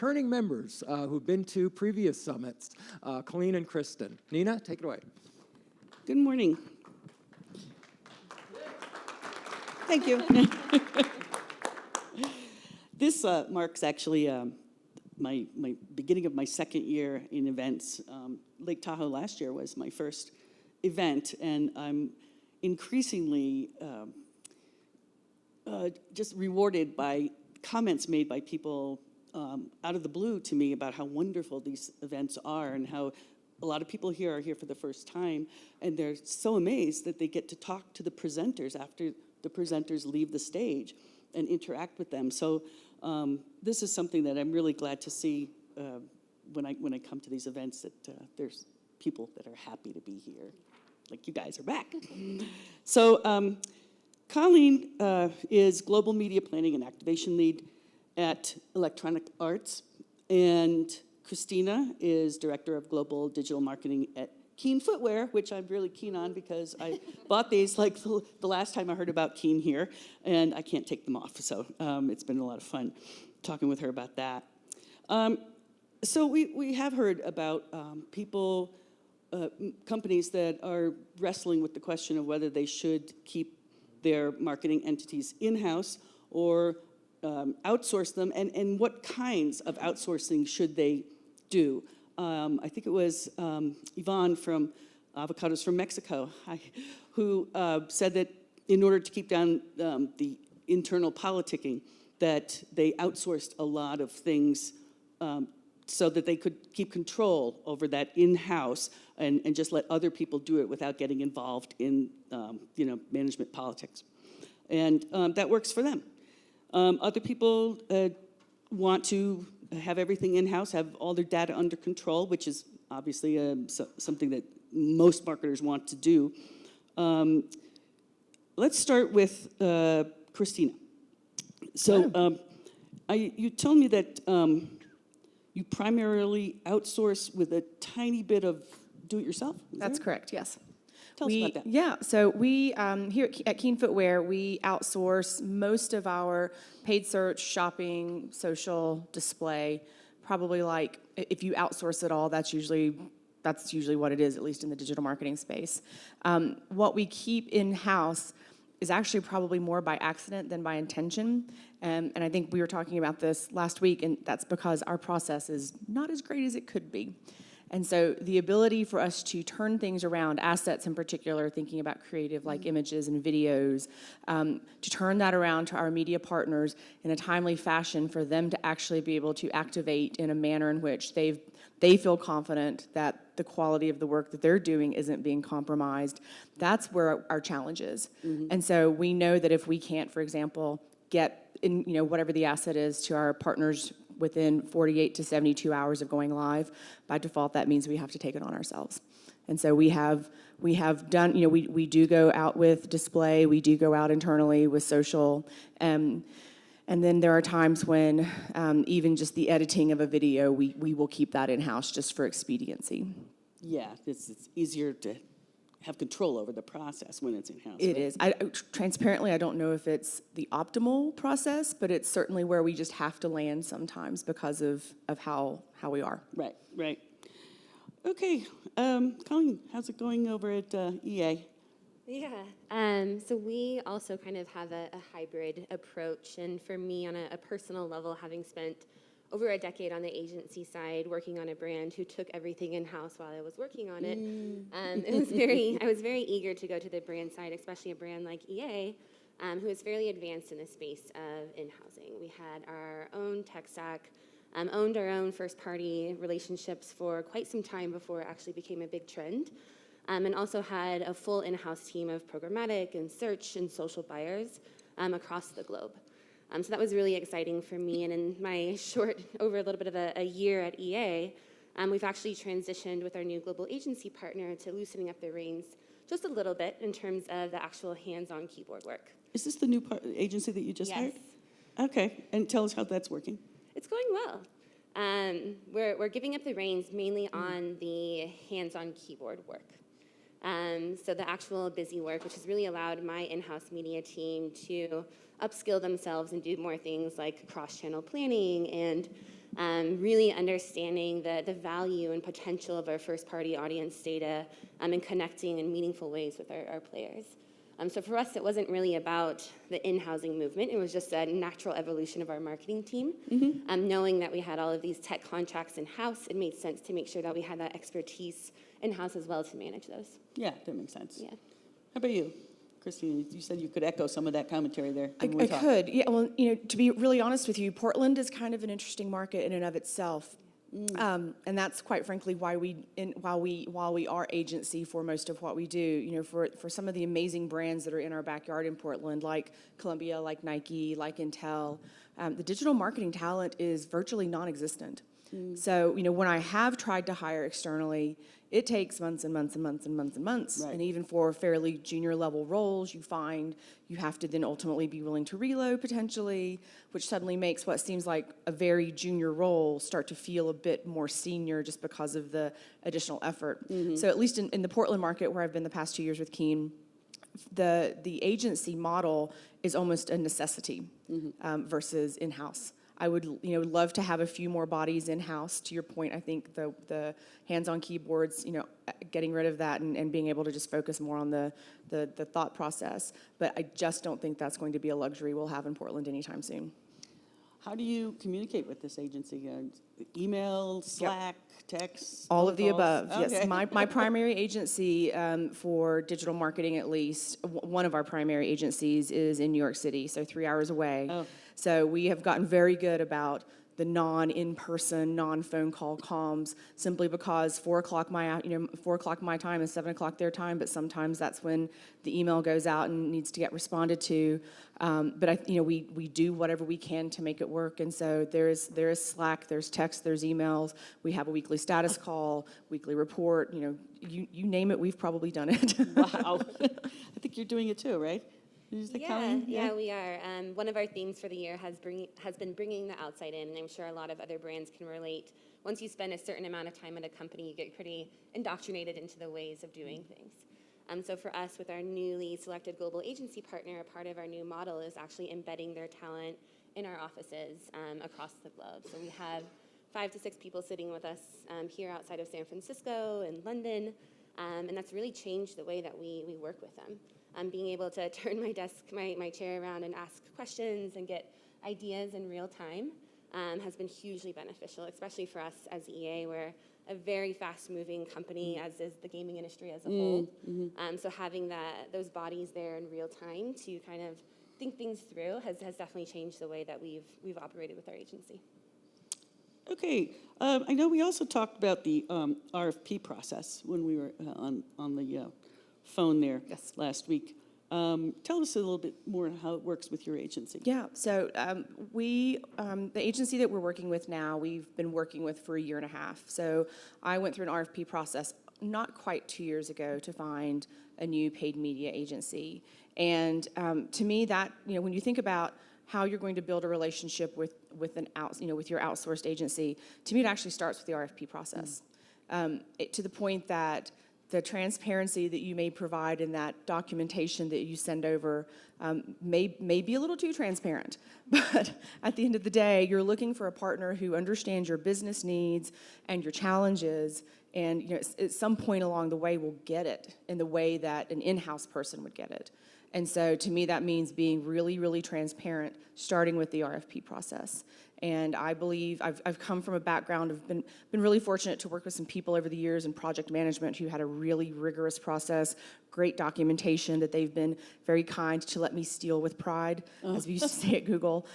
returning members who've been to previous summits, Colleen and Kristina. Nina, take it away. Good morning. Thank you. This marks actually my beginning of my second year in events. Lake Tahoe last year was my first event, and I'm increasingly just rewarded by comments made by people out of the blue to me about how wonderful these events are and how a lot of people here are here for the first time, and they're so amazed that they get to talk to the presenters after the presenters leave the stage and interact with them. So this is something that I'm really glad to see when I come to these events, that there's people that are happy to be here, like you guys are back. So Colleen is Global Media Planning and Activation Lead at Electronic Arts, and Kristina is Director of Global Digital Marketing at Keen Footwear, which I'm really keen on because I bought these like the last time I heard about Keen here, and I can't take them off. So it's been a lot of fun talking with her about that. So we have heard about people, companies that are wrestling with the question of whether they should keep their marketing entities in-house or outsource them, and what kinds of outsourcing should they do. I think it was Yvonne from Avocados from Mexico who said that in order to keep down the internal politicking, that they outsourced a lot of things so that they could keep control over that in-house and just let other people do it without getting involved in management politics. And that works for them. Other people want to have everything in-house, have all their data under control, which is obviously something that most marketers want to do. Let's start with Kristina. So you told me that you primarily outsource with a tiny bit of do-it-yourself? That's correct, yes. Tell us about that. Yeah, so we, here at Keen Footwear, we outsource most of our paid search, shopping, social, display, probably like, if you outsource it all, that's usually what it is, at least in the digital marketing space. What we keep in-house is actually probably more by accident than by intention. And I think we were talking about this last week, and that's because our process is not as great as it could be. And so the ability for us to turn things around, assets in particular, thinking about creative like images and videos, to turn that around to our media partners in a timely fashion for them to actually be able to activate in a manner in which they feel confident that the quality of the work that they're doing isn't being compromised, that's where our challenge is. And so we know that if we can't, for example, get in, whatever the asset is to our partners within 48 to 72 hours of going live, by default, that means we have to take it on ourselves. And so we have done, we do go out with display, we do go out internally with social, and then there are times when even just the editing of a video, we will keep that in-house just for expediency. Yeah, it's easier to have control over the process when it's in-house. It is. Transparently, I don't know if it's the optimal process, but it's certainly where we just have to land sometimes because of how we are. Right. Okay, Colleen, how's it going over at EA? Yeah, so we also kind of have a hybrid approach, and for me, on a personal level, having spent over a decade on the agency side, working on a brand who took everything in-house while I was working on it. I was very eager to go to the brand side, especially a brand like EA, who is fairly advanced in the space of in-housing. We had our own tech stack, owned our own first-party relationships for quite some time before it actually became a big trend, and also had a full in-house team of programmatic and search and social buyers across the globe. So that was really exciting for me, and in my over a little bit of a year at EA, we've actually transitioned with our new global agency partner to loosening up the reins just a little bit in terms of the actual hands-on keyboard work. Is this the new agency that you just hired? Okay, and tell us how that's working. It's going well. We're giving up the reins mainly on the hands-on keyboard work. So the actual busy work, which has really allowed my in-house media team to upskill themselves and do more things like cross-channel planning and really understanding the value and potential of our first-party audience data and connecting in meaningful ways with our players. So for us, it wasn't really about the in-housing movement. It was just a natural evolution of our marketing team. Knowing that we had all of these tech contracts in-house, it made sense to make sure that we had that expertise in-house as well to manage those. Yeah, that makes sense. Yeah. How about you, Kristina? You said you could echo some of that commentary there. I could. Yeah, well, to be really honest with you, Portland is kind of an interesting market in and of itself. And that's quite frankly why while we are agency for most of what we do, for some of the amazing brands that are in our backyard in Portland, like Columbia, like Nike, like Intel, the digital marketing talent is virtually non-existent. So, when I have tried to hire externally, it takes months and months and months and months and months. Right. And even for fairly junior level roles, you find you have to then ultimately be willing to reload potentially, which suddenly makes what seems like a very junior role start to feel a bit more senior just because of the additional effort. So at least in the Portland market where I've been the past 2 years with Keen, the agency model is almost a necessity versus in-house. I would, love to have a few more bodies in-house. To your point, I think the hands-on keyboards, getting rid of that and being able to just focus more on the thought process. But I just don't think that's going to be a luxury we'll have in Portland anytime soon. How do you communicate with this agency? Email, Slack, text? All of the phone calls? above, yes. Okay. My primary agency for digital marketing, at least, one of our primary agencies is in New York City, so 3 hours away. Oh. So we have gotten very good about the non-in-person, non-phone call comms, simply because 4 o'clock my time is 7 o'clock their time, but sometimes that's when the email goes out and needs to get responded to. But we do whatever we can to make it work, and so there is Slack, there's text, there's emails. We have a weekly status call, weekly report. You name it, we've probably done it. Wow. I think you're doing it too, right? Is that Colleen? Yeah, we are. One of our themes for the year has been bringing the outside in, and I'm sure a lot of other brands can relate. Once you spend a certain amount of time at a company, you get pretty indoctrinated into the ways of doing things. So for us, with our newly selected global agency partner, a part of our new model is actually embedding their talent in our offices across the globe. So we have 5 to 6 people sitting with us here outside of San Francisco and London, and that's really changed the way that we work with them. Being able to turn my chair around and ask questions and get ideas in real time has been hugely beneficial, especially for us as EA. We're a very fast-moving company, as is the gaming industry as a whole. So having those bodies there in real time to kind of think things through has definitely changed the way that we've operated with our agency. Okay. I know we also talked about the RFP process when we were on the phone there last week. Tell us a little bit more how it works with your agency. Yeah, so the agency that we're working with now, we've been working with for 1.5 years. So I went through an RFP process not quite 2 years ago to find a new paid media agency. And to me, that, when you think about how you're going to build a relationship with your outsourced agency, to me, it actually starts with the RFP process. To the point that the transparency that you may provide in that documentation that you send over may be a little too transparent. But at the end of the day, you're looking for a partner who understands your business needs and your challenges, and at some point along the way will get it in the way that an in-house person would get it. And so to me, that means being really, really transparent, starting with the RFP process. And I believe I've come from a background of been really fortunate to work with some people over the years in project management who had a really rigorous process, great documentation that they've been very kind to let me steal with pride, as we used to say at Google.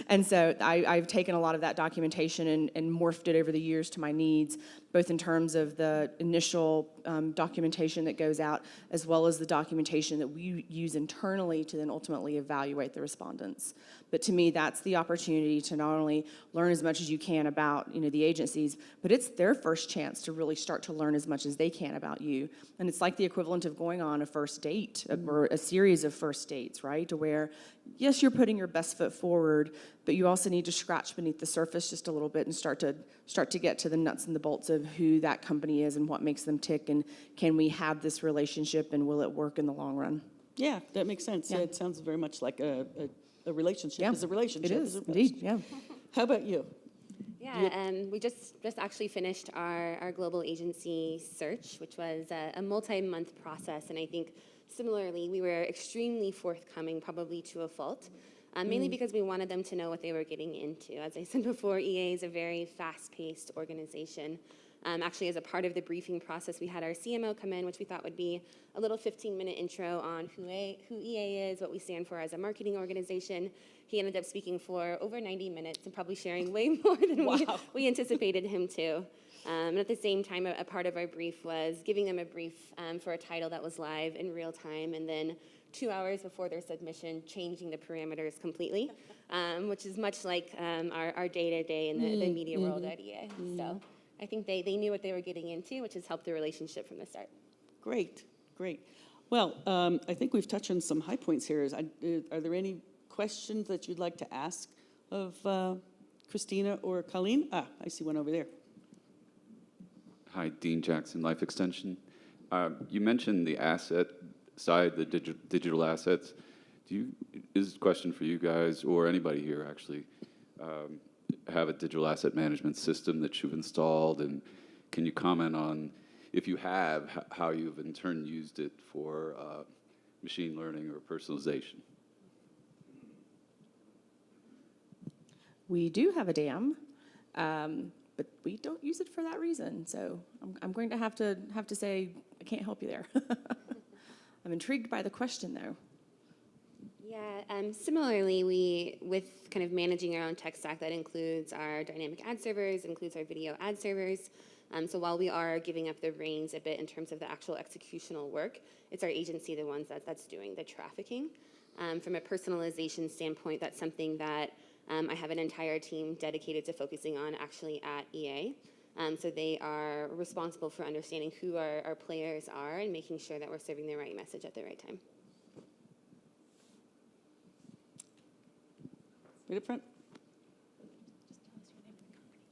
And so I've taken a lot of that documentation and morphed it over the years to my needs, both in terms of the initial documentation that goes out, as well as the documentation that we use internally to then ultimately evaluate the respondents. But to me, that's the opportunity to not only learn as much as you can about the agencies, but it's their first chance to really start to learn as much as they can about you. And it's like the equivalent of going on a first date or a series of first dates, right? To where, yes, you're putting your best foot forward, but you also need to scratch beneath the surface just a little bit and start to get to the nuts and the bolts of who that company is and what makes them tick, and can we have this relationship and will it work in the long run? Yeah, that makes sense. Yeah. It sounds very much like a relationship. Yeah, Is a relationship. it is, indeed, yeah. How about you? Yeah, we just actually finished our global agency search, which was a multi-month process, and I think similarly we were extremely forthcoming, probably to a fault, mainly because we wanted them to know what they were getting into. As I said before, EA is a very fast-paced organization. Actually, as a part of the briefing process, we had our CMO come in, which we thought would be a little 15-minute intro on who EA is, what we stand for as a marketing organization. He ended up speaking for over 90 minutes and probably sharing way more than we anticipated him to. And at the same time, a part of our brief was giving them a brief for a title that was live in real time, and then 2 hours before their submission, changing the parameters completely, which is much like our day-to-day in the media world at EA. So I think they knew what they were getting into, which has helped the relationship from the start. Great, great. Well, I think we've touched on some high points here. Are there any questions that you'd like to ask of Kristina or Colleen? I see one over there. Hi, Dean Jackson, Life Extension. You mentioned the asset side, the digital assets. Is this a question for you guys or anybody here actually? Have a digital asset management system that you've installed, and can you comment on, if you have, how you've in turn used it for machine learning or personalization? We do have a dam, but we don't use it for that reason. So I'm going to have to say I can't help you there. I'm intrigued by the question, though. Yeah, similarly, with kind of managing our own tech stack, that includes our dynamic ad servers, includes our video ad servers. So while we are giving up the reins a bit in terms of the actual executional work, it's our agency, the ones that's doing the trafficking. From a personalization standpoint, that's something that I have an entire team dedicated to focusing on actually at EA. So they are responsible for understanding who our players are and making sure that we're serving the right message at the right time. Right up front.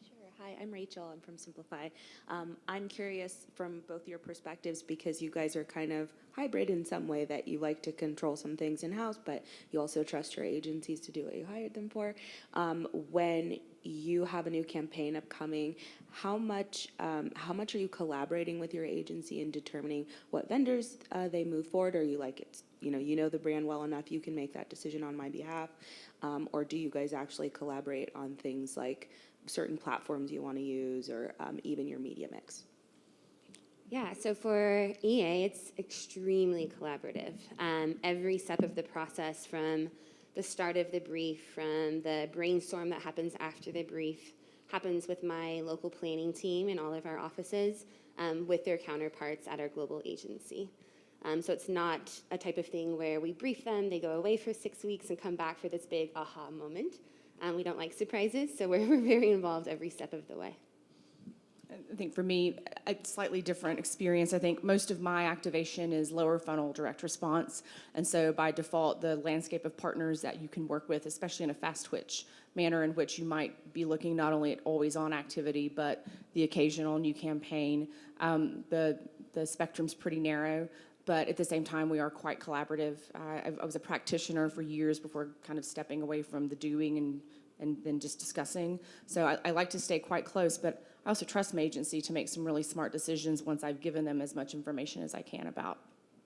Sure. Hi, I'm Rachel. I'm from Simplify. I'm curious from both your perspectives, because you guys are kind of hybrid in some way, that you like to control some things in-house, but you also trust your agencies to do what you hired them for. When you have a new campaign upcoming, how much are you collaborating with your agency in determining what vendors they move forward? Or are you like, it's, you know the brand well enough, you can make that decision on my behalf? Or do you guys actually collaborate on things like certain platforms you want to use, or even your media mix? Yeah, so for EA, it's extremely collaborative. Every step of the process, from the start of the brief, from the brainstorm that happens after the brief, happens with my local planning team in all of our offices, with their counterparts at our global agency. So it's not a type of thing where we brief them, they go away for 6 weeks and come back for this big aha moment. We don't like surprises, so we're very involved every step of the way. I think for me, a slightly different experience. I think most of my activation is lower funnel direct response. And so by default, the landscape of partners that you can work with, especially in a fast twitch manner in which you might be looking not only at always on activity, but the occasional new campaign, the spectrum's pretty narrow. But at the same time, we are quite collaborative. I was a practitioner for years before kind of stepping away from the doing and then just discussing. So I like to stay quite close, but I also trust my agency to make some really smart decisions once I've given them as much information as I can about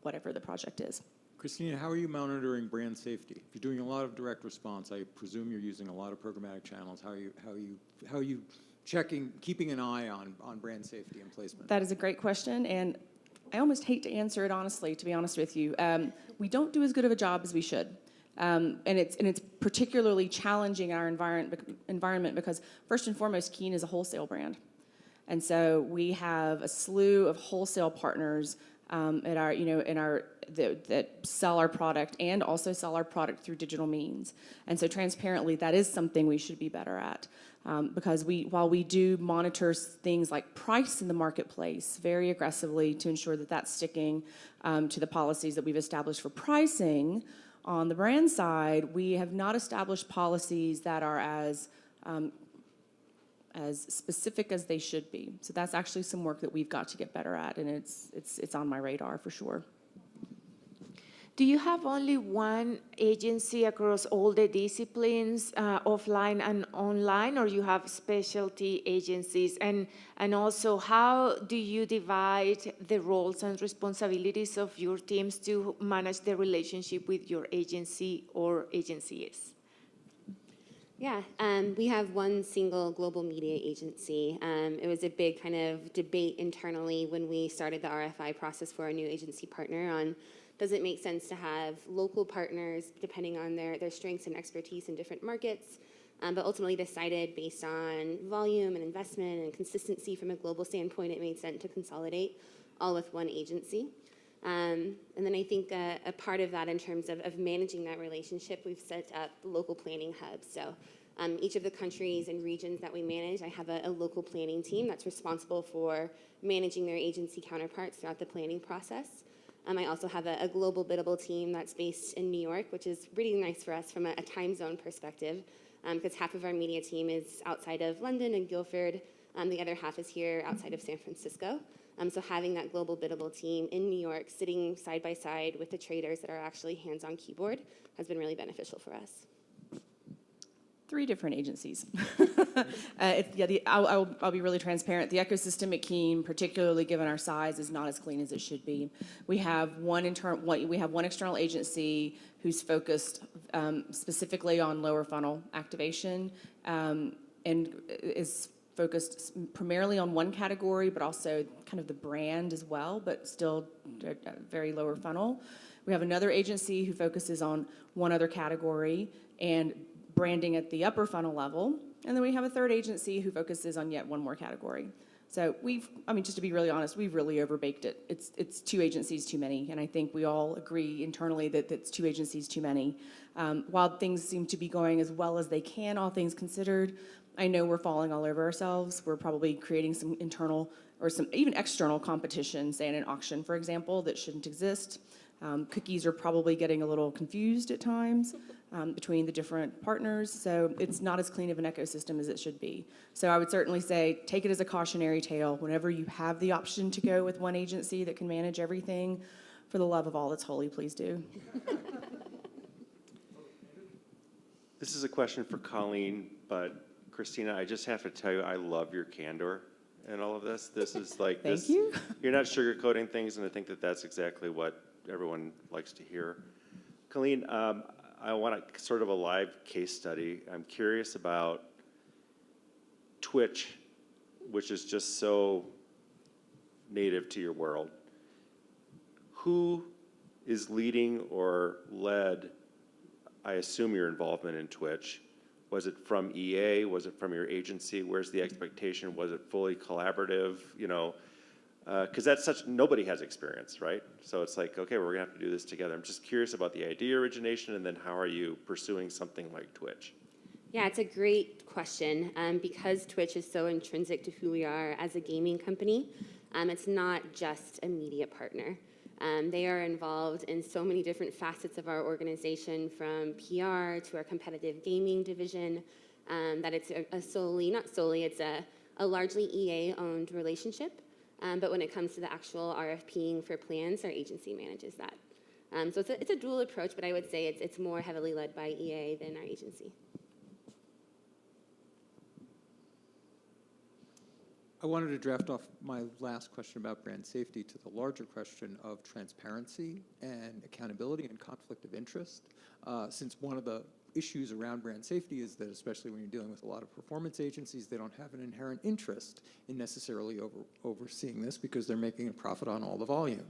whatever the project is. Kristina, how are you monitoring brand safety? If you're doing a lot of direct response, I presume you're using a lot of programmatic channels. How are you checking, keeping an eye on brand safety and placement? That is a great question, and I almost hate to answer it honestly, to be honest with you. We don't do as good of a job as we should. And it's particularly challenging in our environment because, first and foremost, Keen is a wholesale brand. And so we have a slew of wholesale partners that sell our product and also sell our product through digital means. And so transparently, that is something we should be better at. Because while we do monitor things like price in the marketplace very aggressively to ensure that that's sticking to the policies that we've established for pricing, on the brand side, we have not established policies that are as specific as they should be. So that's actually some work that we've got to get better at, and it's on my radar for sure. Do you have only one agency across all the disciplines, offline and online, or you have specialty agencies? And also, how do you divide the roles and responsibilities of your teams to manage the relationship with your agency or agencies? Yeah, we have one single global media agency. It was a big kind of debate internally when we started the RFI process for our new agency partner on, does it make sense to have local partners depending on their strengths and expertise in different markets, but ultimately decided based on volume and investment and consistency from a global standpoint, it made sense to consolidate all with one agency. And then I think a part of that in terms of managing that relationship, we've set up local planning hubs. So each of the countries and regions that we manage, I have a local planning team that's responsible for managing their agency counterparts throughout the planning process. I also have a global biddable team that's based in New York, which is really nice for us from a time zone perspective, because half of our media team is outside of London and Guildford. The other half is here outside of San Francisco. So having that global biddable team in New York sitting side by side with the traders that are actually hands-on keyboard has been really beneficial for us. 3 different agencies. I'll be really transparent. The ecosystem at Keene, particularly given our size, is not as clean as it should be. We have one external agency who's focused specifically on lower funnel activation and is focused primarily on one category, but also kind of the brand as well, but still very lower funnel. We have another agency who focuses on one other category and branding at the upper funnel level. And then we have a third agency who focuses on yet one more category. So just to be really honest, we've really overbaked it. It's 2 agencies too many, and I think we all agree internally that it's 2 agencies too many. While things seem to be going as well as they can, all things considered, I know we're falling all over ourselves. We're probably creating some internal or some even external competition, say in an auction, for example, that shouldn't exist. Cookies are probably getting a little confused at times between the different partners, so it's not as clean of an ecosystem as it should be. So I would certainly say take it as a cautionary tale. Whenever you have the option to go with one agency that can manage everything, for the love of all that's holy, please do. This is a question for Colleen, but Kristina, I just have to tell you, I love your candor in all of this. This is like Thank you. You're not sugarcoating things, and I think that that's exactly what everyone likes to hear. Colleen, I want a sort of a live case study. I'm curious about Twitch, which is just so native to your world. Who is leading or led, I assume, your involvement in Twitch? Was it from EA? Was it from your agency? Where's the expectation? Was it fully collaborative? Because nobody has experience, right? So it's like, okay, we're gonna have to do this together. I'm just curious about the idea origination, and then how are you pursuing something like Twitch? Yeah, it's a great question. Because Twitch is so intrinsic to who we are as a gaming company, it's not just a media partner. They are involved in so many different facets of our organization, from PR to our competitive gaming division, that it's it's a largely EA-owned relationship. But when it comes to the actual RFPing for plans, our agency manages that. So it's a dual approach, but I would say it's more heavily led by EA than our agency. I wanted to draft off my last question about brand safety to the larger question of transparency and accountability and conflict of interest. Since one of the issues around brand safety is that, especially when you're dealing with a lot of performance agencies, they don't have an inherent interest in necessarily overseeing this because they're making a profit on all the volume.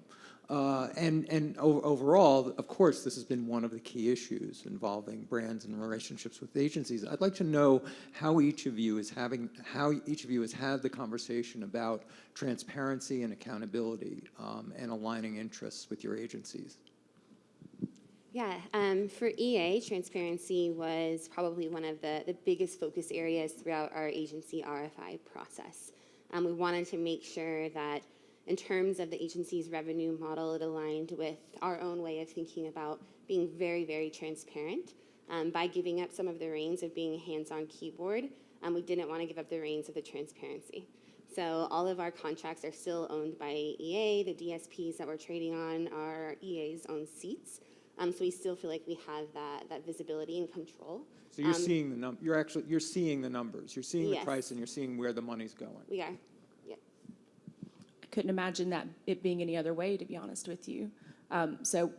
And overall, of course, this has been one of the key issues involving brands and relationships with agencies. I'd like to know how each of you has had the conversation about transparency and accountability and aligning interests with your agencies. Yeah, for EA, transparency was probably one of the biggest focus areas throughout our agency RFI process. We wanted to make sure that in terms of the agency's revenue model, it aligned with our own way of thinking about being very, very transparent. By giving up some of the reins of being hands-on keyboard, we didn't want to give up the reins of the transparency. So all of our contracts are still owned by EA. The DSPs that we're trading on are EA's own seats. So we still feel like we have that visibility and control. So you're seeing the you're seeing the numbers, you're seeing the Yes. price, and you're seeing where the money's going. We are. Yep. I couldn't imagine that it being any other way, to be honest with you. So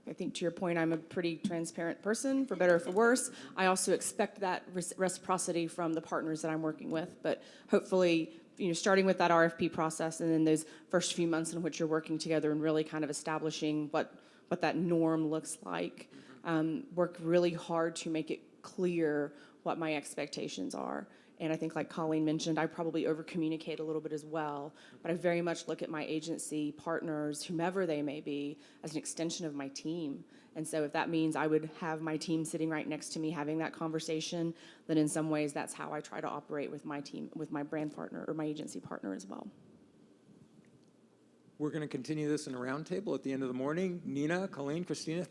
I think to your point, I'm a pretty transparent person, for better or for worse. I also expect that reciprocity from the partners that I'm working with, but hopefully, starting with that RFP process and then those first few months in which you're working together and really kind of establishing what that norm looks like, work really hard to make it clear what my expectations are. And I think, like Colleen mentioned, I probably over-communicate a little bit as well, but I very much look at my agency partners, whomever they may be, as an extension of my team. And so if that means I would have my team sitting right next to me having that conversation, then in some ways that's how I try to operate with my team, with my brand partner or my agency partner as well. We're going to continue this in a roundtable at the end of the morning. Nina, Colleen, Kristina,